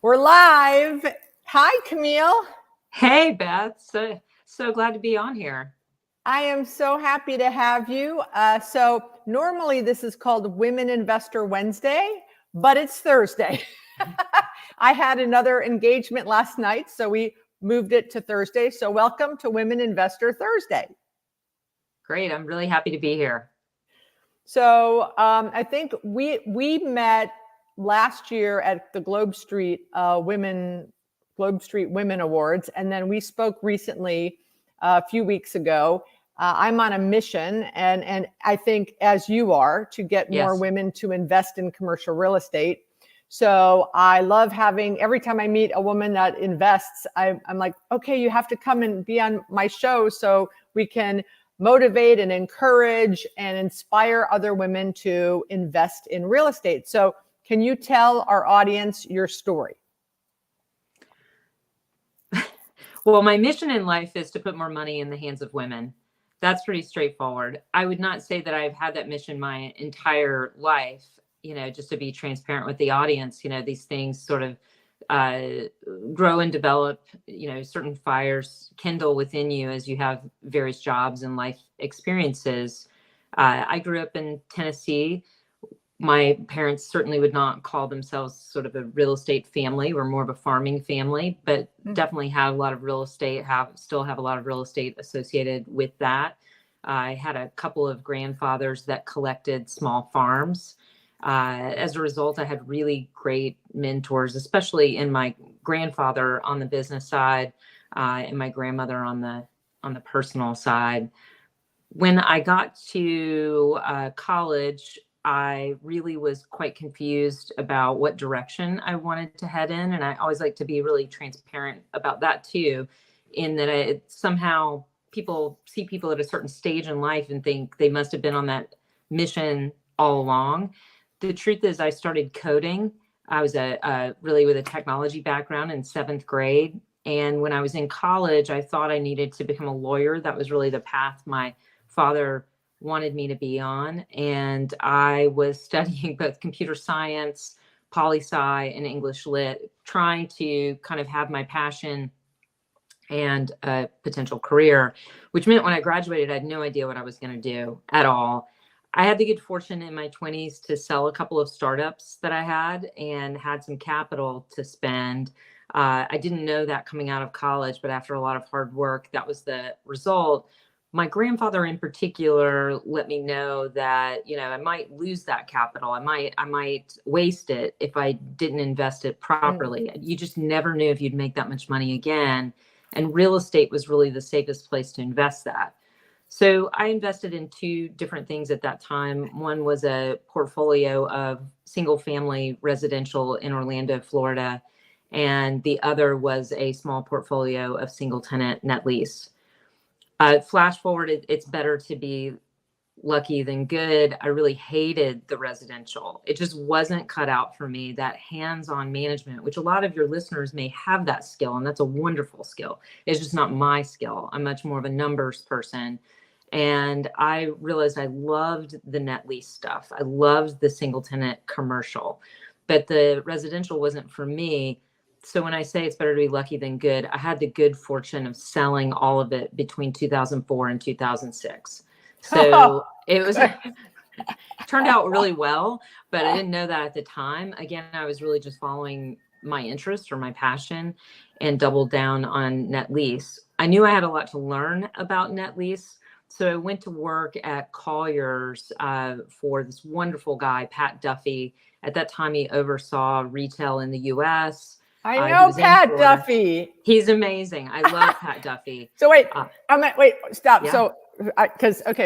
We're live. Hi, Camille. Hey, Beth. So glad to be on here. I am so happy to have you. So normally this is called Women Investor Wednesday, but it's Thursday. I had another engagement last night, so we moved it to Thursday. So welcome to Women Investor Thursday. Great. I'm really happy to be here. So I think we met last year at the Globe Street Women Awards, and then we spoke recently a few weeks ago. I'm on a mission, and I think as you are, to get more women to invest in commercial real estate. So I love having, every time I meet a woman that invests, I'm like, okay, you have to come and be on my show so we can motivate and encourage and inspire other women to invest in real estate. So can you tell our audience your story? Well, my mission in life is to put more money in the hands of women. That's pretty straightforward. I would not say that I've had that mission my entire life, just to be transparent with the audience. These things sort of grow and develop, certain fires kindle within you as you have various jobs and life experiences. I grew up in Tennessee. My parents certainly would not call themselves sort of a real estate family. We're more of a farming family, but definitely have a lot of real estate, still have a lot of real estate associated with that. I had a couple of grandfathers that collected small farms. As a result, I had really great mentors, especially in my grandfather on the business side, and my grandmother on the personal side. When I got to college, I really was quite confused about what direction I wanted to head in. And I always like to be really transparent about that too, in that somehow people see people at a certain stage in life and think they must have been on that mission all along. The truth is I started coding. I was really with a technology background in 7th grade. And when I was in college, I thought I needed to become a lawyer. That was really the path my father wanted me to be on. And I was studying both computer science, poli-sci, and English lit, trying to kind of have my passion and a potential career, which meant when I graduated, I had no idea what I was going to do at all. I had the good fortune in my 20s to sell a couple of startups that I had and had some capital to spend. I didn't know that coming out of college, but after a lot of hard work, that was the result. My grandfather in particular let me know that, I might lose that capital. I might waste it if I didn't invest it properly. You just never knew if you'd make that much money again. And real estate was really the safest place to invest that. So I invested in 2 different things at that time. One was a portfolio of single family residential in Orlando, Florida. And the other was a small portfolio of single tenant net lease. Flash forward, it's better to be lucky than good. I really hated the residential. It just wasn't cut out for me, that hands-on management, which a lot of your listeners may have that skill, and that's a wonderful skill. It's just not my skill. I'm much more of a numbers person. And I realized I loved the net lease stuff. I loved the single tenant commercial, but the residential wasn't for me. So when I say it's better to be lucky than good, I had the good fortune of selling all of it between 2004 and 2006. So it was turned out really well, but I didn't know that at the time. Again, I was really just following my interest or my passion and doubled down on net lease. I knew I had a lot to learn about net lease. So I went to work at Colliers for this wonderful guy, Pat Duffy. At that time, he oversaw retail in the U.S. I know Pat Duffy. He's amazing. I love Pat Duffy. So wait, stop. Yeah. So,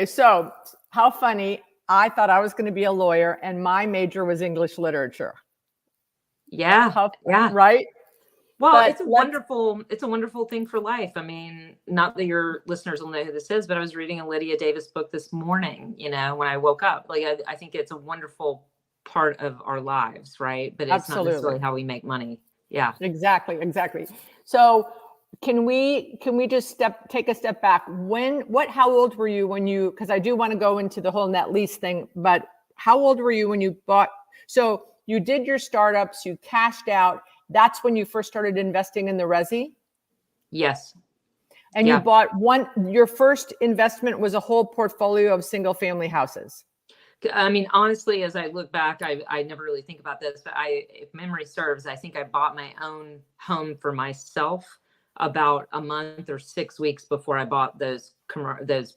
so how funny. I thought I was going to be a lawyer and my major was English literature. Yeah. Yeah. Right. Well, but it's a wonderful thing for life. I mean, not that your listeners will know who this is, but I was reading a Lydia Davis book this morning, when I woke up. Like, I think it's a wonderful part of our lives, right? But it's not necessarily how we make money. Yeah, exactly. So can we just take a step back? How old were you when you, because I do want to go into the whole net lease thing, but how old were you when you bought? So you did your startups, you cashed out, that's when you first started investing in the resi? Yes. And you bought your first investment was a whole portfolio of single family houses. I mean, honestly, as I look back, I never really think about this, but if memory serves, I think I bought my own home for myself about a month or 6 weeks before I bought those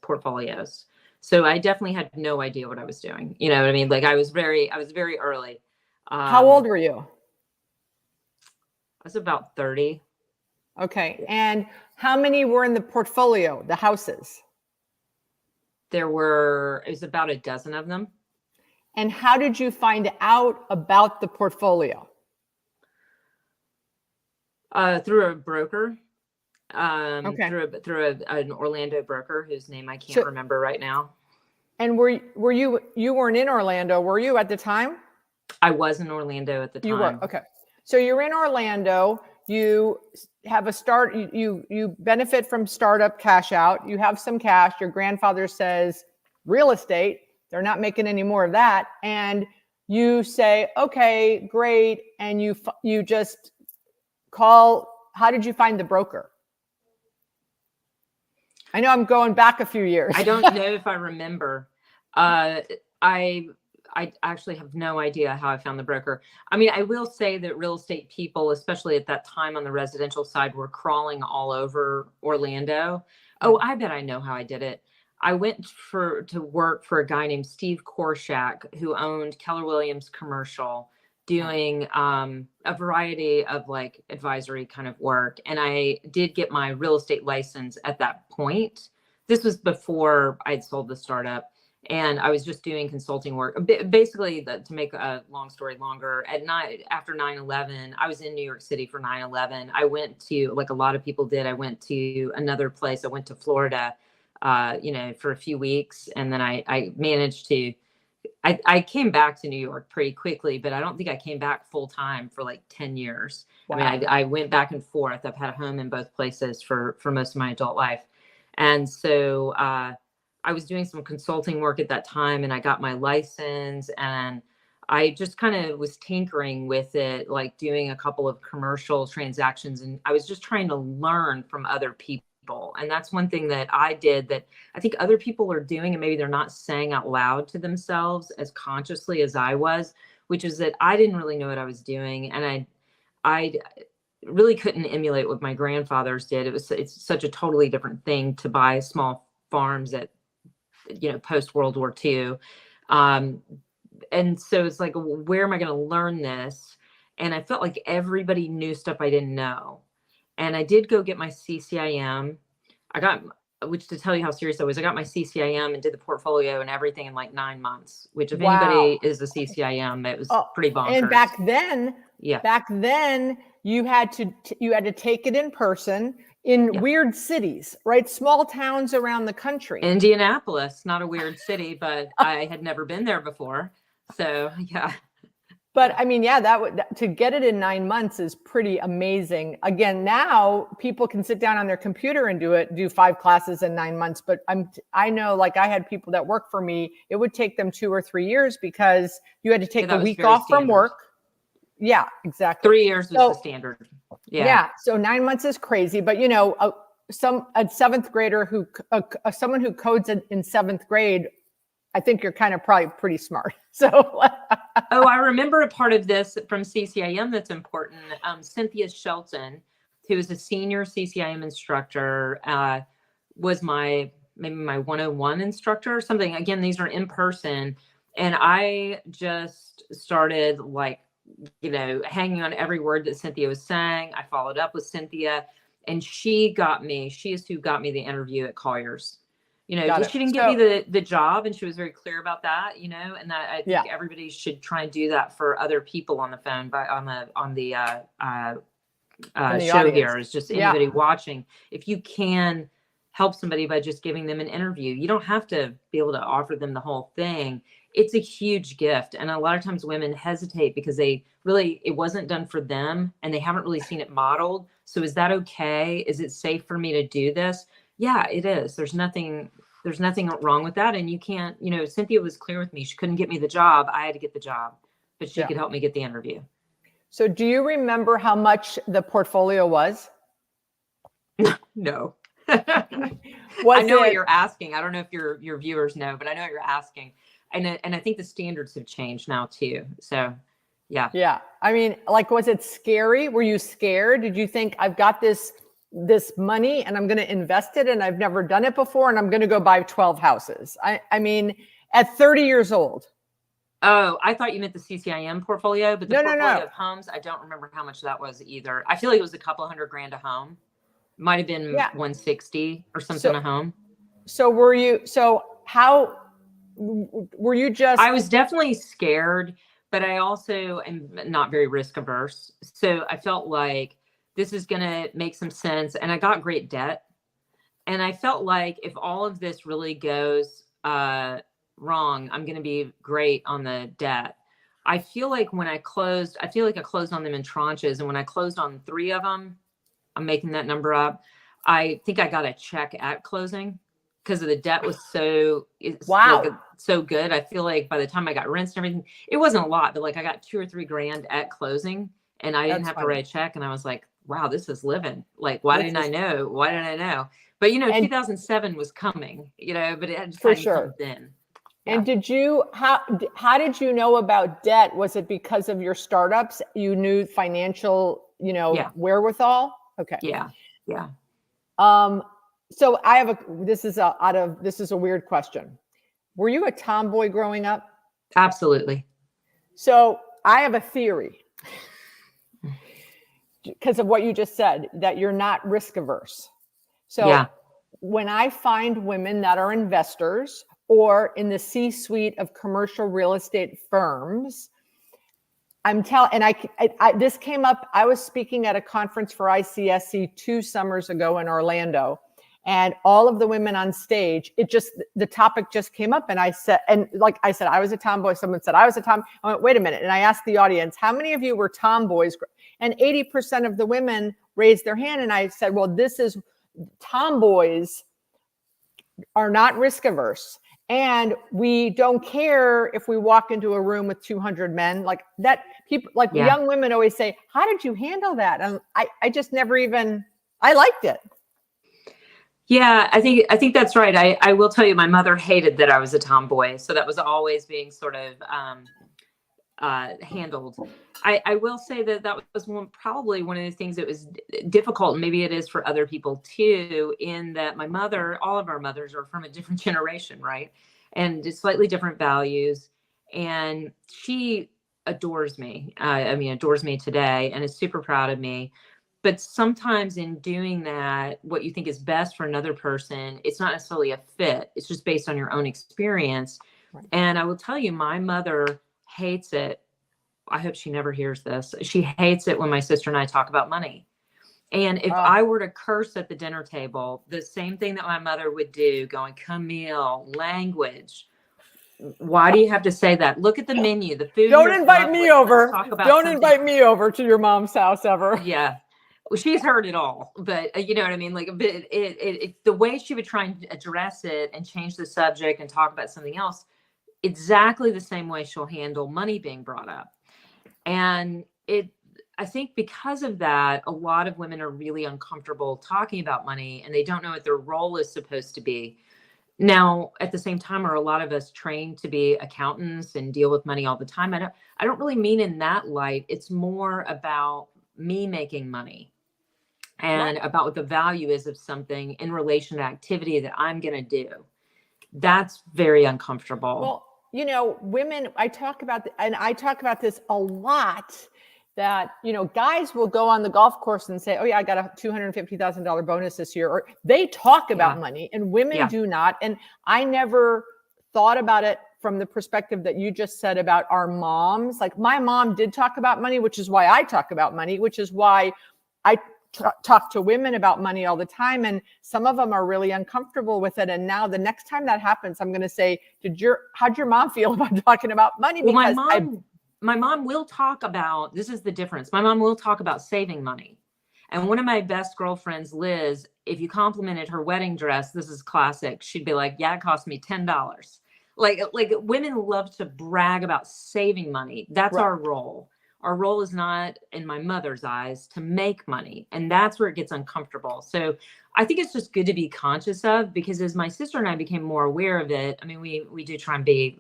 portfolios. So I definitely had no idea what I was doing. You know what I mean? Like I was very early. How old were you? I was about 30. Okay. And how many were in the portfolio, the houses? It was about a dozen of them. And how did you find out about the portfolio? Through a broker. Okay. Through an Orlando broker whose name I can't remember right now. And you weren't in Orlando, were you at the time? I was in Orlando at the time. You were, okay. So you're in Orlando, you have you benefit from startup cash out, you have some cash, your grandfather says real estate, they're not making any more of that. And you say, okay, great. And you just call, how did you find the broker? I know I'm going back a few years. I don't know if I remember. I actually have no idea how I found the broker. I mean, I will say that real estate people, especially at that time on the residential side, were crawling all over Orlando. Oh, I bet I know how I did it. I went to work for a guy named Steve Korshak, who owned Keller Williams Commercial, doing a variety of like advisory kind of work. And I did get my real estate license at that point. This was before I'd sold the startup. And I was just doing consulting work. Basically, to make a long story longer, at night after 9/11, I was in New York City for 9/11. I went to, like a lot of people did, I went to another place. I went to Florida, for a few weeks. And then I managed to, I came back to New York pretty quickly, but I don't think I came back full time for like 10 years. Wow. I mean, I went back and forth. I've had a home in both places for most of my adult life. And so, I was doing some consulting work at that time and I got my license and I just kind of was tinkering with it, like doing a couple of commercial transactions. And I was just trying to learn from other people. And that's one thing that I did that I think other people are doing, and maybe they're not saying out loud to themselves as consciously as I was, which is that I didn't really know what I was doing. And I really couldn't emulate what my grandfathers did. It's such a totally different thing to buy small farms at, post World War II. And so it's like, where am I going to learn this? And I felt like everybody knew stuff I didn't know. And I did go get my CCIM. Which to tell you how serious I was, I got my CCIM and did the portfolio and everything in like 9 months, which if anybody is a CCIM, it was pretty bonkers. And back then you had to take it in person in weird cities, right? Small towns around the country. Indianapolis, not a weird city, but I had never been there before. So, yeah. But I mean, to get it in 9 months is pretty amazing. Again, now people can sit down on their computer and do 5 classes in 9 months. But I know, like I had people that work for me, it would take them 2 or 3 years because you had to take a week off from work. Yeah, exactly. 3 years was the standard. Yeah. So 9 months is crazy, but a 7th grader someone who codes in 7th grade, I think you're kind of probably pretty smart. So. I remember a part of this from CCIM that's important. Cynthia Shelton, who is a senior CCIM instructor, was maybe my 101 instructor or something. Again, these are in person. And I just started hanging on every word that Cynthia was saying. I followed up with Cynthia and she is who got me the interview at Colliers. She didn't give me the job, and she was very clear about that, and that I think everybody should try and do that for other people on the phone, on the show audience. Here is just anybody watching. If you can help somebody by just giving them an interview, you don't have to be able to offer them the whole thing. It's a huge gift. And a lot of times women hesitate because it wasn't done for them and they haven't really seen it modeled. So is that okay? Is it safe for me to do this? Yeah, it is. There's nothing wrong with that. And you can't, Cynthia was clear with me. She couldn't get me the job. I had to get the job, but she could help me get the interview. So do you remember how much the portfolio was? No. Was I know what it, you're asking. I don't know if your viewers know, but I know what you're asking. And I think the standards have changed now too. So yeah. yeah. I mean, like, was it scary? Were you scared? Did you think I've got this money and I'm going to invest it and I've never done it before and I'm going to go buy 12 houses? I mean, at 30 years old. Oh, I thought you meant the CCIM portfolio, but the No, portfolio of homes, I don't remember how much that was either. I feel like it was a couple $100,000 a home. Might have been 160 or something a home. So how were you just? I was definitely scared, but I also am not very risk averse. So I felt like this is going to make some sense. And I got great debt. And I felt like if all of this really goes wrong, I'm going to be great on the debt. I feel like when I closed, I closed on them in tranches. And when I closed on 3 of them, I'm making that number up, I think I got a check at closing because of the debt was so good. I feel like by the time I got rents and everything, it wasn't a lot, but like I got $2 or $3 grand at closing and I didn't have to write a check. And I was like, wow, this is living. Like, why didn't I know? But 2007 was coming, but it had to come then. Yeah. And how did you know about debt? Was it because of your startups? You knew financial, wherewithal? Okay. Yeah. So this is a weird question. Were you a tomboy growing up? Absolutely. So I have a theory because of what you just said, that you're not risk averse. So when I find women that are investors or in the C-suite of commercial real estate firms, this came up. I was speaking at a conference for ICSC 2 summers ago in Orlando, and all of the women on stage, the topic just came up, and I said, I was a tomboy. Someone said I was a tom. I went, wait a minute, and I asked the audience, how many of you were tomboys? And 80% of the women raised their hand, and I said, well, tomboys are not risk averse. And we don't care if we walk into a room with 200 men like that. People young women always say, how did you handle that? And I just never even, I liked it. Yeah, I think that's right. I will tell you, my mother hated that I was a tomboy. So that was always being sort of handled. I will say that was probably one of the things that was difficult. And maybe it is for other people too, in that my mother, all of our mothers are from a different generation, right? And just slightly different values. And she adores me. Adores me today and is super proud of me. But sometimes in doing that, what you think is best for another person, it's not necessarily a fit. It's just based on your own experience. Right. And I will tell you, my mother hates it. I hope she never hears this. She hates it when my sister and I talk about money. And if I were to curse at the dinner table, the same thing that my mother would do, going, Camille, language. Why do you have to say that? Look at the menu, the food. Don't invite me over. Don't invite me over to your mom's house ever. Yeah. Well, she's heard it all, but you know what I mean? Like, but the way she would try and address it and change the subject and talk about something else, exactly the same way she'll handle money being brought up. And I think because of that, a lot of women are really uncomfortable talking about money and they don't know what their role is supposed to be. Now, at the same time, are a lot of us trained to be accountants and deal with money all the time? I don't really mean in that light. It's more about me making money and about what the value is of something in relation to activity that I'm going to do. That's very uncomfortable. Well, women, I talk about this a lot, that, guys will go on the golf course and say, oh yeah, I got a $250,000 bonus this year. Or they talk about money and women do not. And I never thought about it from the perspective that you just said about our moms. Like, my mom did talk about money, which is why I talk about money, which is why I talk to women about money all the time. And some of them are really uncomfortable with it. And now the next time that happens, I'm going to say, how'd your mom feel about talking about money? Well, my mom will talk about, this is the difference. My mom will talk about saving money. And one of my best girlfriends, Liz, if you complimented her wedding dress, this is classic. She'd be like, yeah, it cost me $10. Like women love to brag about saving money. That's our role. Our role is not, in my mother's eyes, to make money. And that's where it gets uncomfortable. So I think it's just good to be conscious of, because as my sister and I became more aware of it, I mean, we do try and be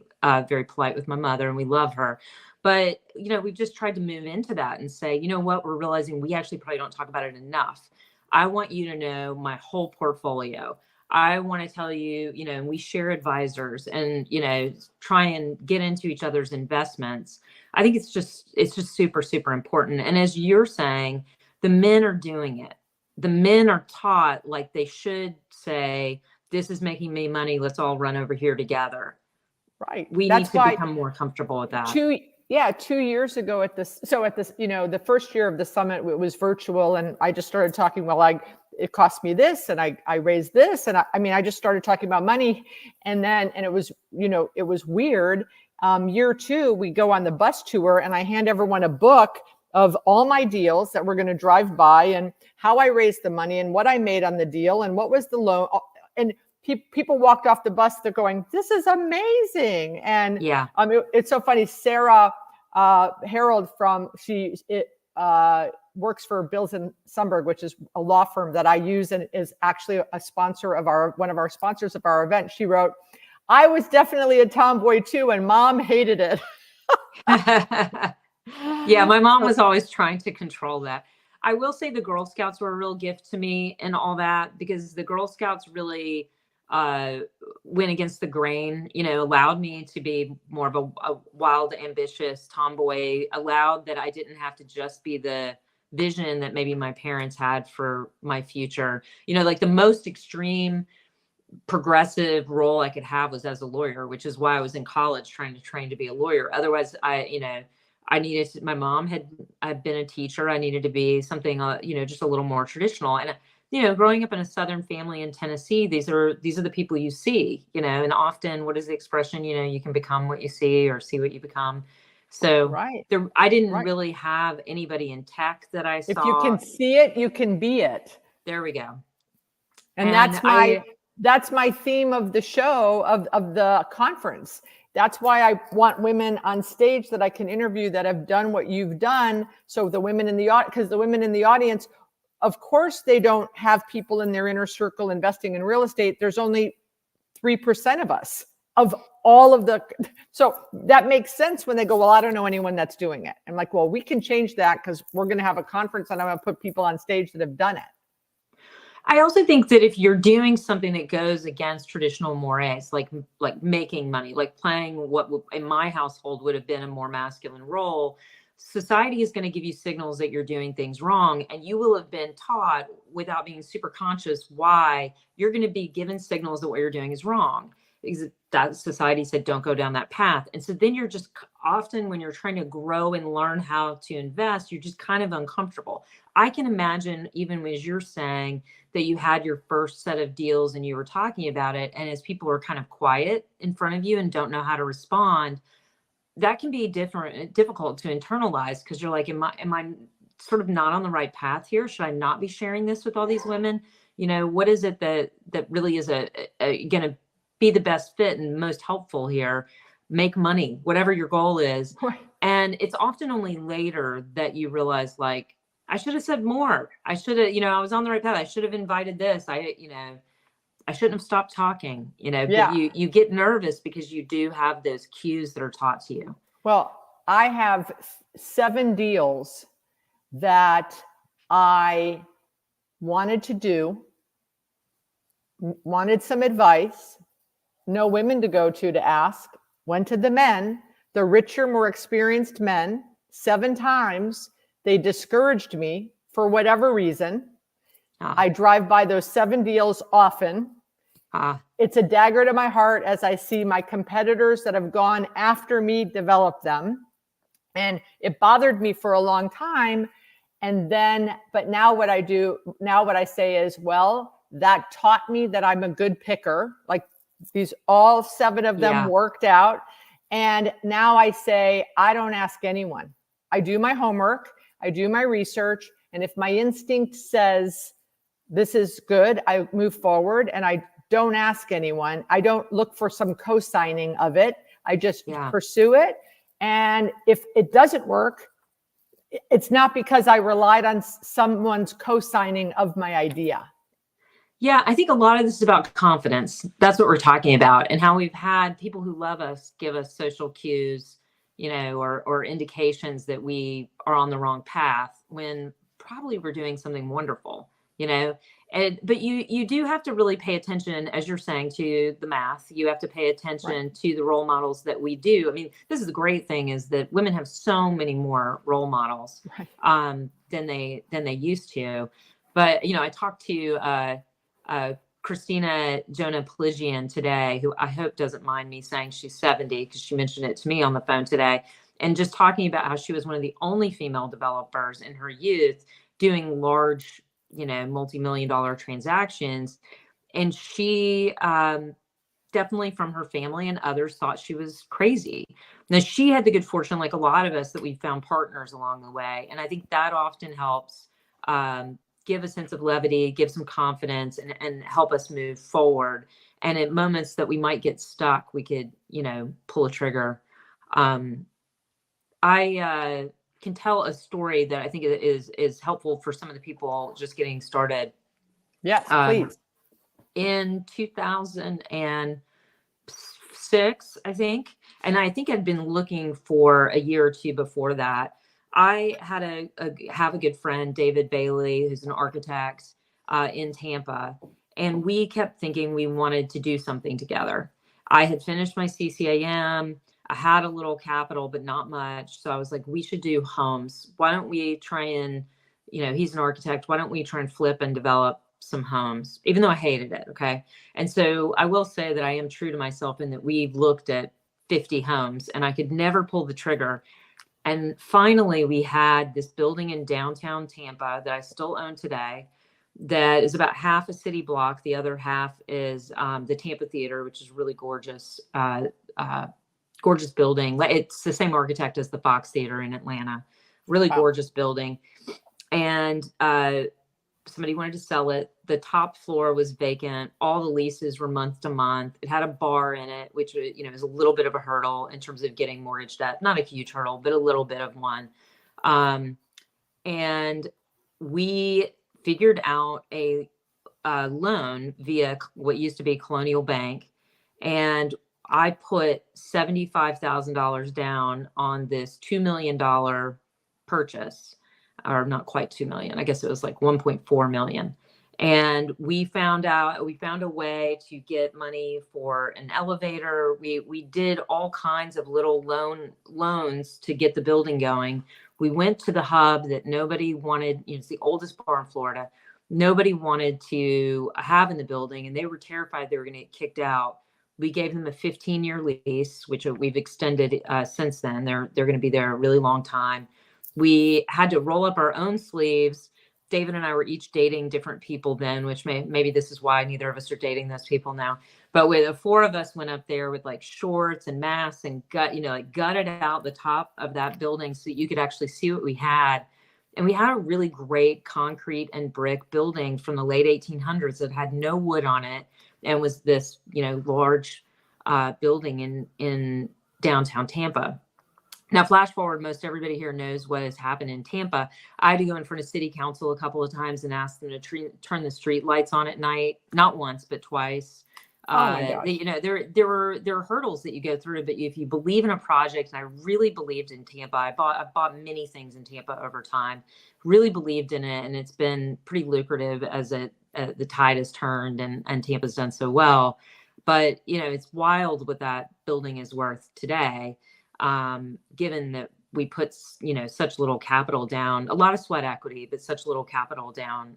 very polite with my mother, and we love her. But, we've just tried to move into that and say, you know what, we're realizing we actually probably don't talk about it enough. I want you to know my whole portfolio. I want to tell you, and we share advisors and, try and get into each other's investments. I think it's just super, super important. And as you're saying, the men are doing it. The men are taught like they should say, this is making me money. Let's all run over here together. Right. We need to become more comfortable with that. 2 years ago at this, the first year of the summit, it was virtual, and I just started talking, it cost me this, and I raised this. And I just started talking about money, and it was, it was weird. Year 2, we go on the bus tour, and I hand everyone a book of all my deals that we're going to drive by, and how I raised the money, and what I made on the deal, and what was the loan. And people walked off the bus. They're going, "This is amazing!" And yeah, it's so funny. Sarah Harold works for Bills and Sundberg, which is a law firm that I use and is actually a sponsor of one of our sponsors of our event. She wrote, "I was definitely a tomboy too, and Mom hated it." Yeah, my mom was always trying to control that. I will say the Girl Scouts were a real gift to me and all that, because the Girl Scouts really went against the grain, allowed me to be more of a wild, ambitious tomboy, allowed that I didn't have to just be the vision that maybe my parents had for my future. Like the most extreme progressive role I could have was as a lawyer, which is why I was in college trying to train to be a lawyer. Otherwise, I needed my mom had been a teacher. I needed to be something, just a little more traditional. And, growing up in a Southern family in Tennessee, these are the people you see, and often, what is the expression? You can become what you see, or see what you become. So right. I didn't really have anybody in tech that I saw. If you can see it, you can be it. There we go. And that's my theme of the show, of the conference. That's why I want women on stage that I can interview that have done what you've done. So the women in the audience, because the women in the audience, of course, they don't have people in their inner circle investing in real estate. There's only 3% of us, of all of the. So that makes sense when they go, well, I don't know anyone that's doing it. I'm like, well, we can change that, because we're going to have a conference and I'm going to put people on stage that have done it. I also think that if you're doing something that goes against traditional mores, like making money, like playing what in my household would have been a more masculine role, society is going to give you signals that you're doing things wrong. And you will have been taught, without being super conscious, why you're going to be given signals that what you're doing is wrong. Because that society said, don't go down that path. And so then you're just often, when you're trying to grow and learn how to invest, you're just kind of uncomfortable. I can imagine, even as you're saying that you had your first set of deals and you were talking about it, and as people are kind of quiet in front of you and don't know how to respond, that can be difficult to internalize, because you're like, am I sort of not on the right path here? Should I not be sharing this with all these women? What is it that really is going to be the best fit and most helpful here? Make money, whatever your goal is. Right. And it's often only later that you realize, like, I should have said more. I should have, I was on the right path. I should have invited this. I shouldn't have stopped talking, Yeah. But you get nervous because you do have those cues that are taught to you. Well, I have 7 deals that I wanted to do, wanted some advice, no women to go to ask, went to the men, the richer, more experienced men, 7 times. They discouraged me for whatever reason. I drive by those 7 deals often. It's a dagger to my heart as I see my competitors that have gone after me develop them. And it bothered me for a long time. But now what I say is, well, that taught me that I'm a good picker. Like all 7 of them worked out. And now I say, I don't ask anyone. I do my homework. I do my research. And if my instinct says this is good, I move forward, and I don't ask anyone. I don't look for some co-signing of it. I just pursue it. And if it doesn't work, it's not because I relied on someone's co-signing of my idea. Yeah, I think a lot of this is about confidence. That's what we're talking about, and how we've had people who love us give us social cues, or indications that we are on the wrong path when probably we're doing something wonderful, but you do have to really pay attention, as you're saying, to the math. You have to pay attention to the role models that we do. I mean, this is the great thing, is that women have so many more role models than they used to. But I talked to Christina Jonah Pelagian today, who I hope doesn't mind me saying she's 70, because she mentioned it to me on the phone today, and just talking about how she was one of the only female developers in her youth doing large, multi-million-dollar transactions. And she definitely, from her family and others, thought she was crazy. Now, she had the good fortune, like a lot of us, that we found partners along the way. And I think that often helps give a sense of levity, give some confidence, and help us move forward. And at moments that we might get stuck, we could, pull a trigger. I can tell a story that I think is helpful for some of the people just getting started. Yes, please. In 2006, I think, and I think I'd been looking for a year or two before that. I had have a good friend, David Bailey, who's an architect in Tampa, and we kept thinking we wanted to do something together. I had finished my CCAM. I had a little capital, but not much. So I was like, we should do homes. Why don't we try and, he's an architect. Why don't we try and flip and develop some homes, even though I hated it. Okay. And so I will say that I am true to myself in that we've looked at 50 homes and I could never pull the trigger. And finally, we had this building in downtown Tampa that I still own today, that is about half a city block. The other half is the Tampa Theater, which is really gorgeous, gorgeous building. It's the same architect as the Fox Theater in Atlanta. Really gorgeous building. And somebody wanted to sell it. The top floor was vacant. All the leases were month to month. It had a bar in it, which, is a little bit of a hurdle in terms of getting mortgage debt. Not a huge hurdle, but a little bit of one. And we figured out a loan via what used to be Colonial Bank. And I put $75,000 down on this $2 million purchase. Or not quite 2 million. I guess it was like 1.4 million. And we found a way to get money for an elevator. We did all kinds of little loans to get the building going. We went to the hub that nobody wanted. It's the oldest bar in Florida. Nobody wanted to have in the building, and they were terrified they were going to get kicked out. We gave them a 15-year lease, which we've extended since then. They're going to be there a really long time. We had to roll up our own sleeves. David and I were each dating different people then, which maybe this is why neither of us are dating those people now. But the four of us went up there with like shorts and masks and gutted out the top of that building so that you could actually see what we had. And we had a really great concrete and brick building from the late 1800s that had no wood on it and was this, large building in downtown Tampa. Now, flash forward, most everybody here knows what has happened in Tampa. I had to go in front of city council a couple of times and ask them to turn the street lights on at night, not once, but twice. There are hurdles that you go through, but if you believe in a project, and I really believed in Tampa, I bought many things in Tampa over time, really believed in it. And it's been pretty lucrative as the tide has turned and Tampa's done so well. But, it's wild what that building is worth today. Given that we put, such little capital down, a lot of sweat equity, but such little capital down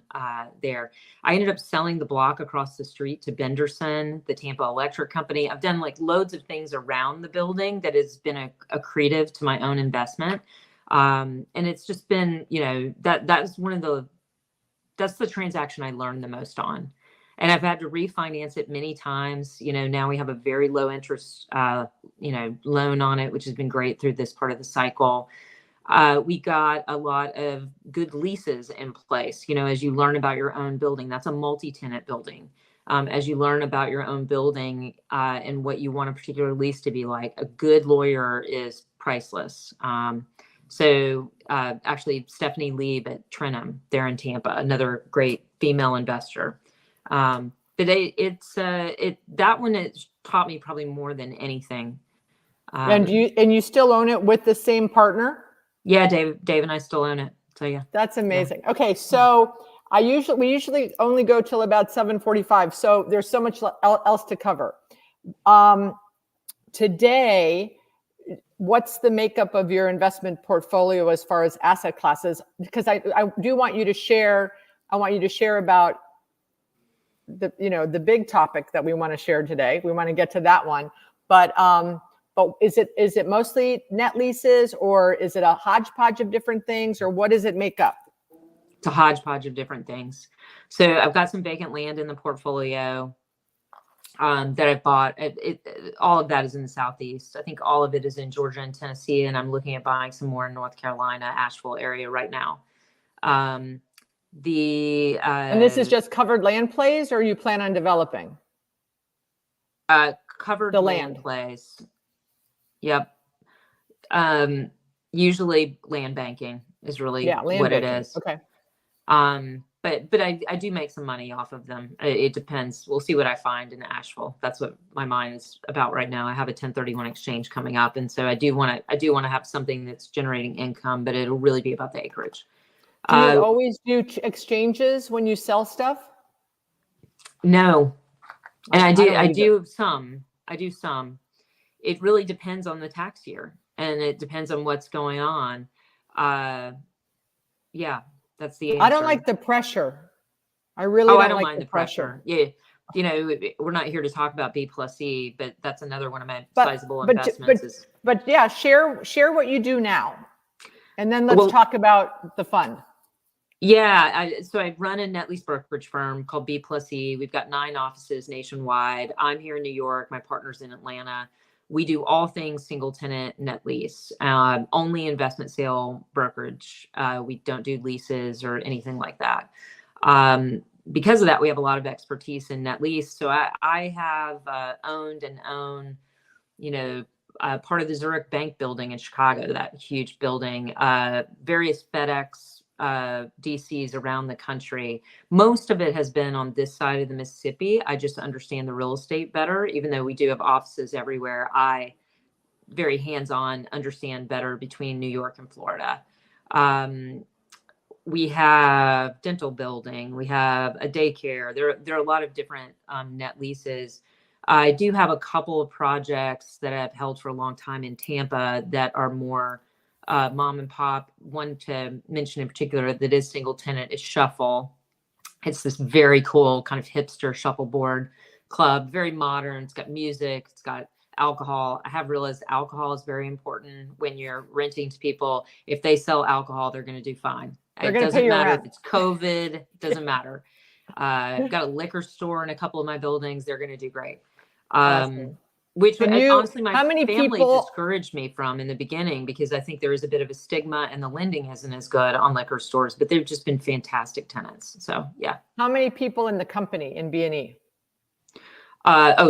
there. I ended up selling the block across the street to Benderson, the Tampa Electric Company. I've done like loads of things around the building that has been accretive to my own investment. And it's just been, that's the transaction I learned the most on. And I've had to refinance it many times. Now we have a very low interest, loan on it, which has been great through this part of the cycle. We got a lot of good leases in place. As you learn about your own building, that's a multi-tenant building. As you learn about your own building and what you want a particular lease to be like, a good lawyer is priceless. So actually Stephanie Lieb at Trenum, they're in Tampa, another great female investor. But that one has taught me probably more than anything. And you still own it with the same partner? Yeah, Dave and I still own it. So yeah. That's amazing. Yeah. Okay, so we usually only go till about 7:45. So there's so much else to cover. Today, what's the makeup of your investment portfolio as far as asset classes? Because I do want you to share. I want you to share about the big topic that we want to share today. We want to get to that one, but is it mostly net leases, or is it a hodgepodge of different things, or what does it make up? It's a hodgepodge of different things. So I've got some vacant land in the portfolio that I've bought. All of that is in the Southeast. I think all of it is in Georgia and Tennessee, and I'm looking at buying some more in North Carolina, Asheville area right now. And this is just covered land plays, or you plan on developing? Covered land plays. Yep. Usually land banking is really what it is. Okay. But I do make some money off of them. It depends. We'll see what I find in Asheville. That's what my mind is about right now. I have a 1031 exchange coming up, and so I do want to have something that's generating income, but it'll really be about the acreage. Do you always do exchanges when you sell stuff? No, and I do some. It really depends on the tax year, and it depends on what's going on. Yeah, that's the answer. I don't like the pressure. I really don't mind the pressure. Yeah. We're not here to talk about B+E, but that's another one of my sizable investments. But yeah, share what you do now, and then let's talk about the fund. Yeah, so I run a net lease brokerage firm called B+E. We've got 9 offices nationwide. I'm here in New York. My partner's in Atlanta. We do all things single tenant net lease, only investment sale brokerage. We don't do leases or anything like that. Because of that, we have a lot of expertise in net lease. So I have owned and own, part of the Zurich Bank building in Chicago, that huge building, various FedEx DCs around the country. Most of it has been on this side of the Mississippi. I just understand the real estate better, even though we do have offices everywhere. I very hands-on understand better between New York and Florida. We have dental building. We have a daycare. There are a lot of different net leases. I do have a couple of projects that I've held for a long time in Tampa that are more mom and pop. One to mention in particular that is single tenant is Shuffle. It's this very cool kind of hipster shuffleboard club, very modern. It's got music, it's got alcohol. I have realized alcohol is very important when you're renting to people. If they sell alcohol, they're going to do fine. It doesn't matter if it's COVID, it doesn't matter. I've got a liquor store in a couple of my buildings. They're going to do great. Which honestly, my family discouraged me from in the beginning, because I think there is a bit of a stigma and the lending isn't as good on liquor stores, but they've just been fantastic tenants. So yeah. How many people in the company in B&E?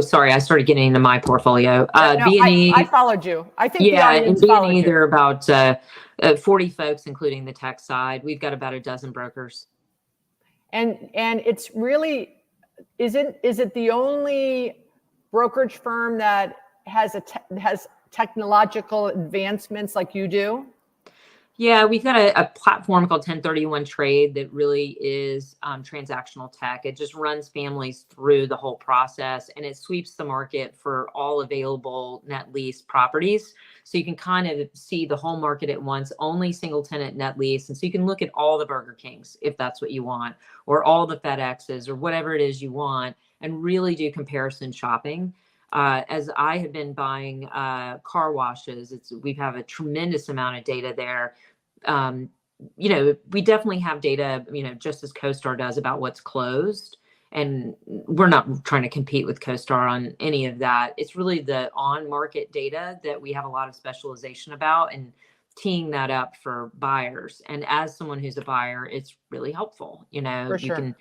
Sorry, I started getting into my portfolio. B&E. I followed you. I think in B&E there are about 40 folks, including the tech side. We've got about a dozen brokers. And it's really, is it the only brokerage firm that has has technological advancements like you do? Yeah, we've got a platform called 1031 Trade that really is transactional tech. It just runs families through the whole process, and it sweeps the market for all available net lease properties. So you can kind of see the whole market at once, only single tenant net lease. And so you can look at all the Burger Kings if that's what you want, or all the FedExes, or whatever it is you want, and really do comparison shopping. As I have been buying car washes, we have a tremendous amount of data there. We definitely have data, just as CoStar does, about what's closed. And we're not trying to compete with CoStar on any of that. It's really the on-market data that we have a lot of specialization about, and teeing that up for buyers. And as someone who's a buyer, it's really helpful. For sure. You can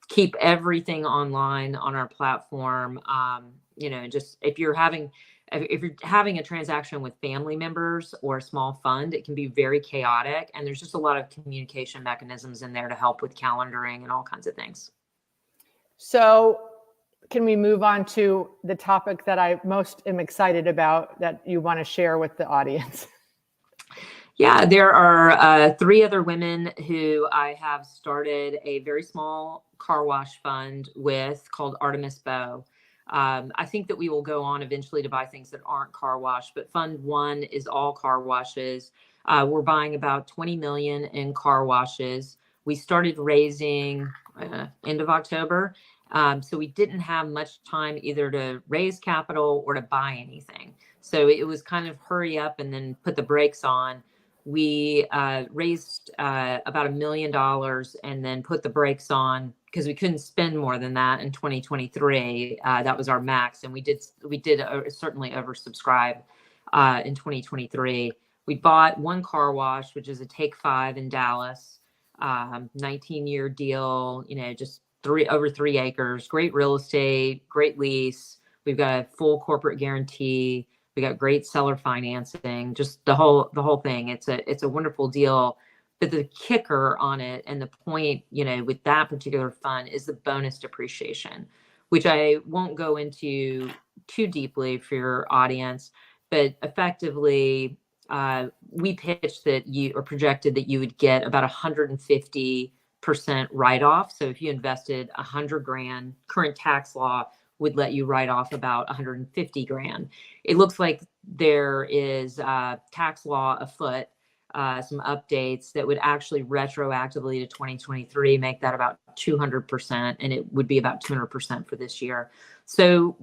keep everything online on our platform. Just if you're having if you're having a transaction with family members or a small fund, it can be very chaotic. And there's just a lot of communication mechanisms in there to help with calendaring and all kinds of things. So can we move on to the topic that I most am excited about that you want to share with the audience? Yeah, there are 3 other women who I have started a very small car wash fund with called Artemis Bow. I think that we will go on eventually to buy things that aren't car wash, but Fund 1 is all car washes. We're buying about 20 million in car washes. We started raising end of October. So we didn't have much time either to raise capital or to buy anything. So it was kind of hurry up and then put the brakes on. We raised about $1 million and then put the brakes on because we couldn't spend more than that in 2023. That was our max, and we did certainly oversubscribe in 2023. We bought 1 car wash, which is a Take 5 in Dallas, 19-year deal. Just over 3 acres, great real estate, great lease. We've got a full corporate guarantee. We got great seller financing, just the whole thing. It's a wonderful deal. But the kicker on it and the point, with that particular fund is the bonus depreciation, which I won't go into too deeply for your audience, but effectively we pitched that projected that you would get about 150% write-off. So if you invested 100 grand, current tax law would let you write off about 150 grand. It looks like there is tax law afoot, some updates that would actually retroactively to 2023 make that about 200%, and it would be about 200% for this year. So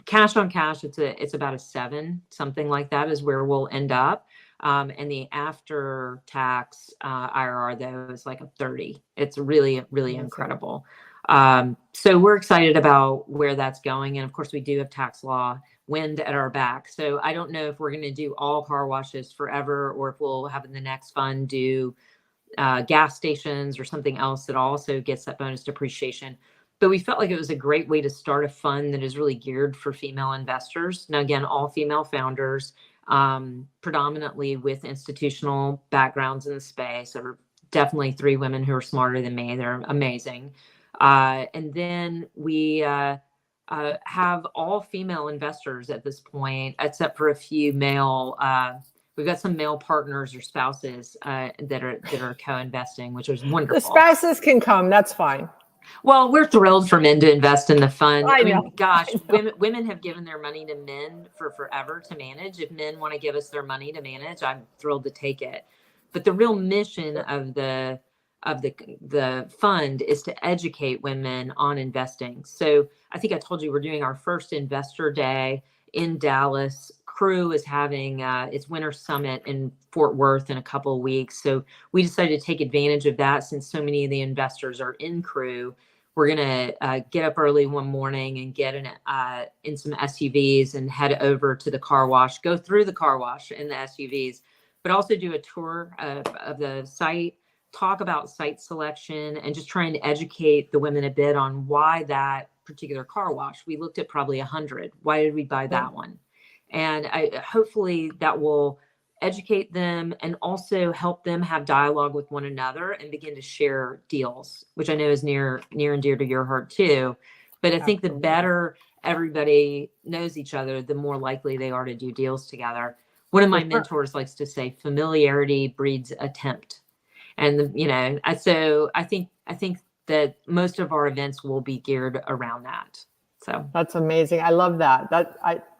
cash on cash, it's about a 7, something like that is where we'll end up. And the after tax IRR though is like a 30. It's really, really incredible. So we're excited about where that's going. And of course we do have tax law wind at our back. So I don't know if we're going to do all car washes forever, or if we'll have in the next fund do gas stations or something else that also gets that bonus depreciation. But we felt like it was a great way to start a fund that is really geared for female investors. Now, again, all female founders, predominantly with institutional backgrounds in the space. There are definitely 3 women who are smarter than me. They're amazing. And then we have all female investors at this point, except for a few male. We've got some male partners or spouses that are co-investing, which is wonderful. The spouses can come. That's fine. Well, we're thrilled for men to invest in the fund. I mean, gosh, women have given their money to men for forever to manage. If men want to give us their money to manage, I'm thrilled to take it. But the real mission of the fund is to educate women on investing. So I think I told you we're doing our first investor day in Dallas. Crew is having its winter summit in Fort Worth in a couple of weeks. So we decided to take advantage of that since so many of the investors are in Crew. We're going to get up early one morning and get in some SUVs and head over to the car wash, go through the car wash in the SUVs, but also do a tour of the site, talk about site selection, and just trying to educate the women a bit on why that particular car wash. We looked at probably 100. Why did we buy that one? And hopefully that will educate them and also help them have dialogue with one another and begin to share deals, which I know is near and dear to your heart too. But I think the better everybody knows each other, the more likely they are to do deals together. One of my mentors likes to say, familiarity breeds attempt. And, so I think that most of our events will be geared around that. So that's amazing. I love that.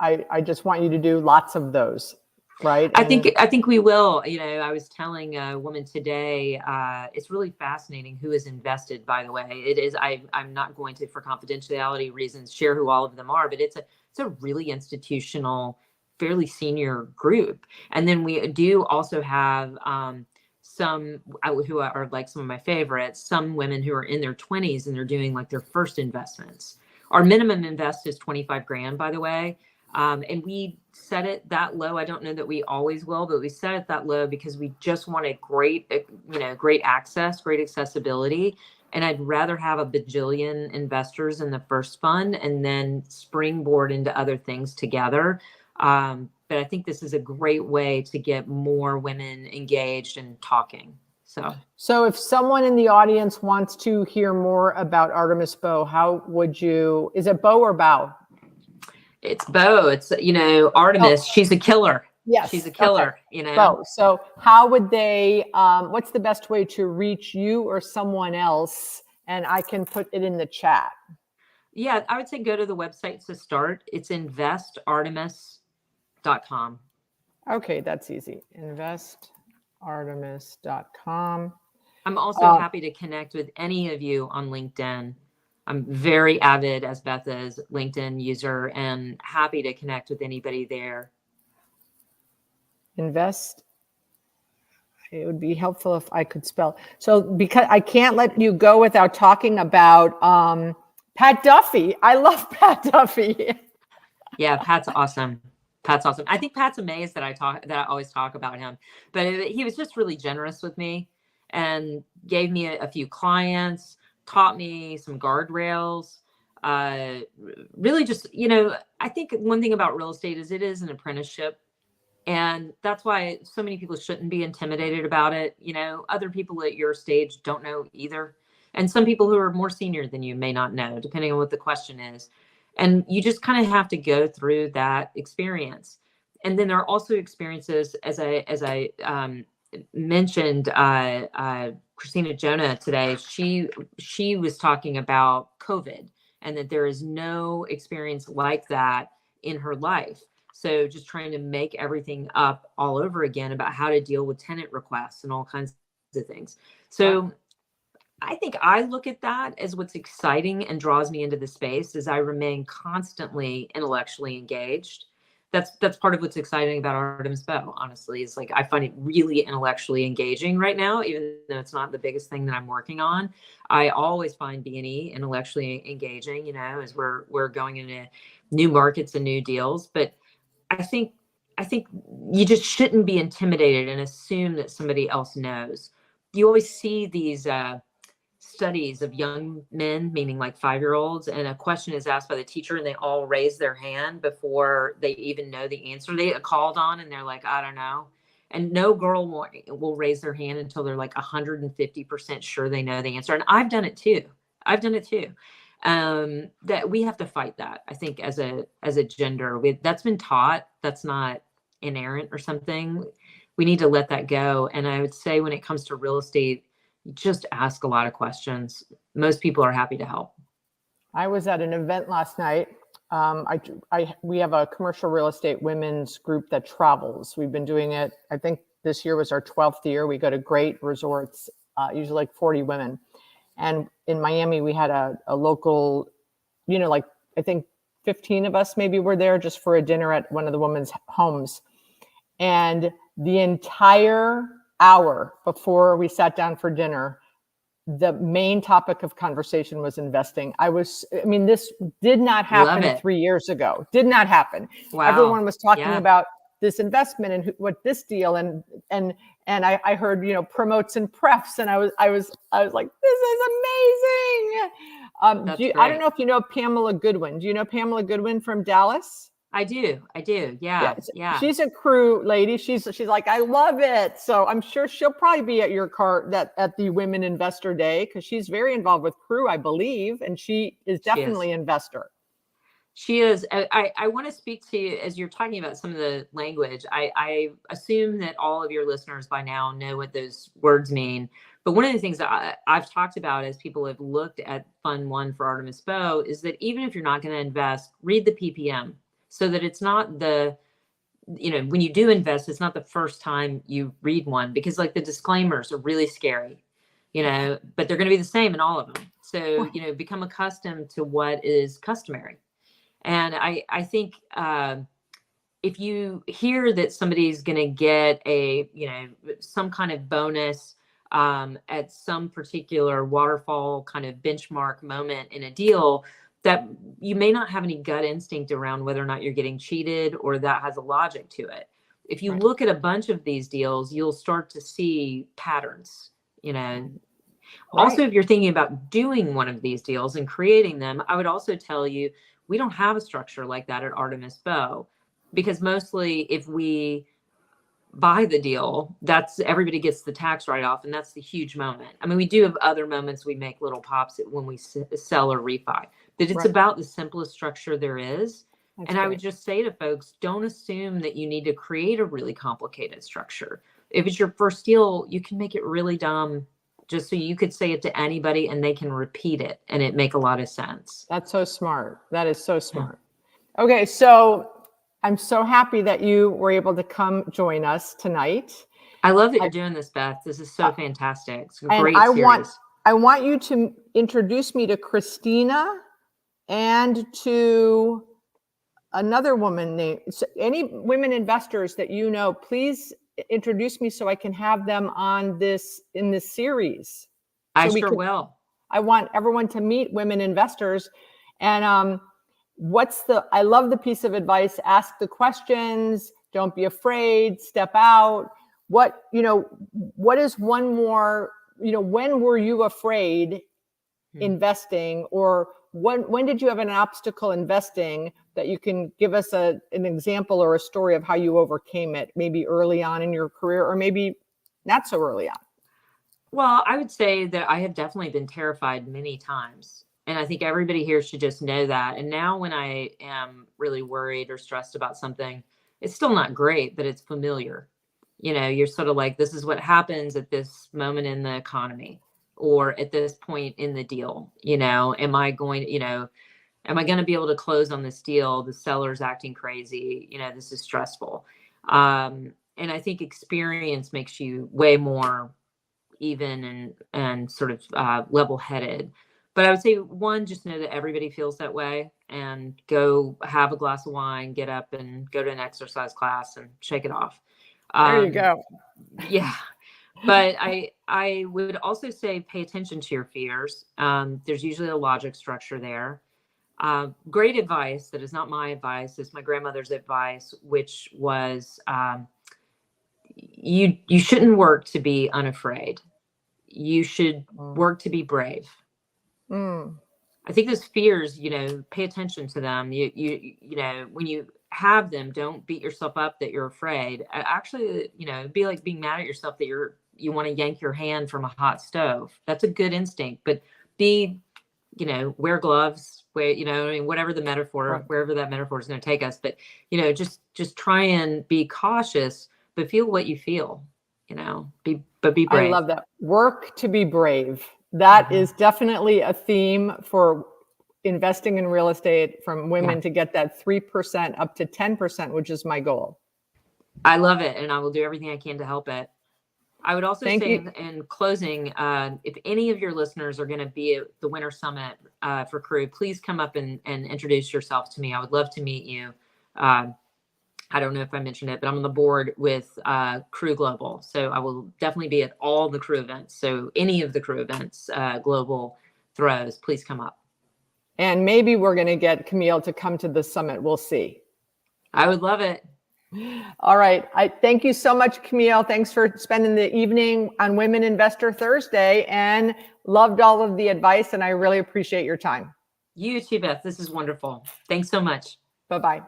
I just want you to do lots of those, right? I think we will. I was telling a woman today, it's really fascinating who is invested, by the way. It is, I'm not going to, for confidentiality reasons, share who all of them are, but it's a really institutional, fairly senior group. And then we do also have some who are like some of my favorites, some women who are in their 20s and they're doing like their first investments. Our minimum invest is 25 grand, by the way. And we set it that low. I don't know that we always will, but we set it that low because we just want a great access, great accessibility. And I'd rather have a bajillion investors in the first fund and then springboard into other things together. But I think this is a great way to get more women engaged and talking. So if someone in the audience wants to hear more about Artemis Bow, how would you, is it Bow or Bow? It's Bow. It's, Artemis, she's a killer. Yes. She's a killer, Bow. So how would they, what's the best way to reach you or someone else? And I can put it in the chat. Yeah, I would say go to the website to start. It's investartemis.com. Okay, that's easy. Investartemis.com. I'm also happy to connect with any of you on LinkedIn. I'm very avid, as Beth is, LinkedIn user, and happy to connect with anybody there. Invest. It would be helpful if I could spell. So because I can't let you go without talking about Pat Duffy. I love Pat Duffy. Yeah, Pat's awesome. Pat's awesome. I think Pat's amazed that I always talk about him, but he was just really generous with me and gave me a few clients, taught me some guardrails. Really just, I think one thing about real estate is it is an apprenticeship. And that's why so many people shouldn't be intimidated about it. Other people at your stage don't know either. And some people who are more senior than you may not know, depending on what the question is. And you just kind of have to go through that experience. And then there are also experiences, as I mentioned, Christina Jonah today, she was talking about COVID and that there is no experience like that in her life. So just trying to make everything up all over again about how to deal with tenant requests and all kinds of things. So I think I look at that as what's exciting and draws me into the space as I remain constantly intellectually engaged. That's part of what's exciting about Artemis Bow, honestly, is like I find it really intellectually engaging right now, even though it's not the biggest thing that I'm working on. I always find B&E intellectually engaging, as we're going into new markets and new deals. But I think you just shouldn't be intimidated and assume that somebody else knows. You always see these studies of young men, meaning like 5-year-olds, and a question is asked by the teacher and they all raise their hand before they even know the answer. They get called on and they're like, I don't know. And no girl will raise their hand until they're like 150% sure they know the answer. And I've done it too. That we have to fight that, I think, as a gender. That's been taught. That's not inerrant or something. We need to let that go. And I would say when it comes to real estate, just ask a lot of questions. Most people are happy to help. I was at an event last night. We have a commercial real estate women's group that travels. We've been doing it. I think this year was our 12th year. We go to great resorts, usually like 40 women. And in Miami, we had a local, I think 15 of us maybe were there just for a dinner at one of the women's homes. And the entire hour before we sat down for dinner, the main topic of conversation was investing. This did not happen 3 years ago. Did not happen. Wow. Everyone was talking about this investment and what this deal and I heard promotes and prefs, and I was like, this is amazing. I don't know if you know Pamela Goodwin. Do you know Pamela Goodwin from Dallas? I do. Yeah. She's a Crew lady. She's like, I love it. So I'm sure she'll probably be at your at the Women Investor Day, because she's very involved with Crew, I believe, and she is definitely an investor. She is. I want to speak to you as you're talking about some of the language. I assume that all of your listeners by now know what those words mean. But one of the things that I've talked about as people have looked at Fund 1 for Artemis Bow is that even if you're not going to invest, read the PPM, so that it's not when you do invest, it's not the first time you read one, because like the disclaimers are really scary, but they're going to be the same in all of them. So, become accustomed to what is customary. And I think if you hear that somebody's going to get some kind of bonus at some particular waterfall kind of benchmark moment in a deal, that you may not have any gut instinct around whether or not you're getting cheated or that has a logic to it. If you look at a bunch of these deals, you'll start to see patterns, Also, if you're thinking about doing one of these deals and creating them, I would also tell you, we don't have a structure like that at Artemis Bow. because mostly if we buy the deal, that's everybody gets the tax write-off, and that's the huge moment. I mean, we do have other moments we make little pops when we sell or refi, but it's Right. about the simplest structure there is. That's and I would great. just say to folks, don't assume that you need to create a really complicated structure. If it's your first deal, you can make it really dumb just so you could say it to anybody and they can repeat it and it make a lot of sense. That's so smart. That is so smart. Okay, so I'm so happy that you were able to come join us tonight. I love that you're doing this, Beth. This is so fantastic. It's a great I series. want you to introduce me to Christina and to another woman named, so any women investors that you know, please introduce me so I can have them on in this series. I sure will. I want everyone to meet women investors. And I love the piece of advice: ask the questions, don't be afraid, step out. What is one more, when were you afraid investing, or when did you have an obstacle investing that you can give us an example or a story of how you overcame it, maybe early on in your career or maybe not so early on? Well, I would say that I have definitely been terrified many times. And I think everybody here should just know that. And now when I am really worried or stressed about something, it's still not great, but it's familiar. You're sort of like, this is what happens at this moment in the economy or at this point in the deal. Am I going to be able to close on this deal? The seller's acting crazy. This is stressful. And I think experience makes you way more even and sort of level-headed. But I would say, one, just know that everybody feels that way, and go have a glass of wine, get up and go to an exercise class and shake it off. There you go. Yeah. But I would also say pay attention to your fears. There's usually a logic structure there. Great advice that is not my advice, is my grandmother's advice, which was you shouldn't work to be unafraid. You should work to be brave. I think those fears, pay attention to them. When you have them, don't beat yourself up that you're afraid. Actually, it'd be like being mad at yourself that you want to yank your hand from a hot stove. That's a good instinct, but wear gloves, whatever the metaphor, right, wherever that metaphor is going to take us. But, just try and be cautious, but feel what you feel, be brave. I love that. Work to be brave. That is definitely a theme for investing in real estate from women, to get that 3% up to 10%, which is my goal. I love it. And I will do everything I can to help it. I would also say in closing, if any of your listeners are going to be at the Winter Summit for Crew, please come up and introduce yourself to me. I would love to meet you. I don't know if I mentioned it, but I'm on the board with Crew Global. So I will definitely be at all the Crew events. So any of the Crew events Global throws, please come up. And maybe we're going to get Camille to come to the summit. We'll see. I would love it. All right. I thank you so much, Camille. Thanks for spending the evening on Women Investor Thursday, and loved all of the advice. And I really appreciate your time. You too, Beth. This is wonderful. Thanks so much. Bye-bye.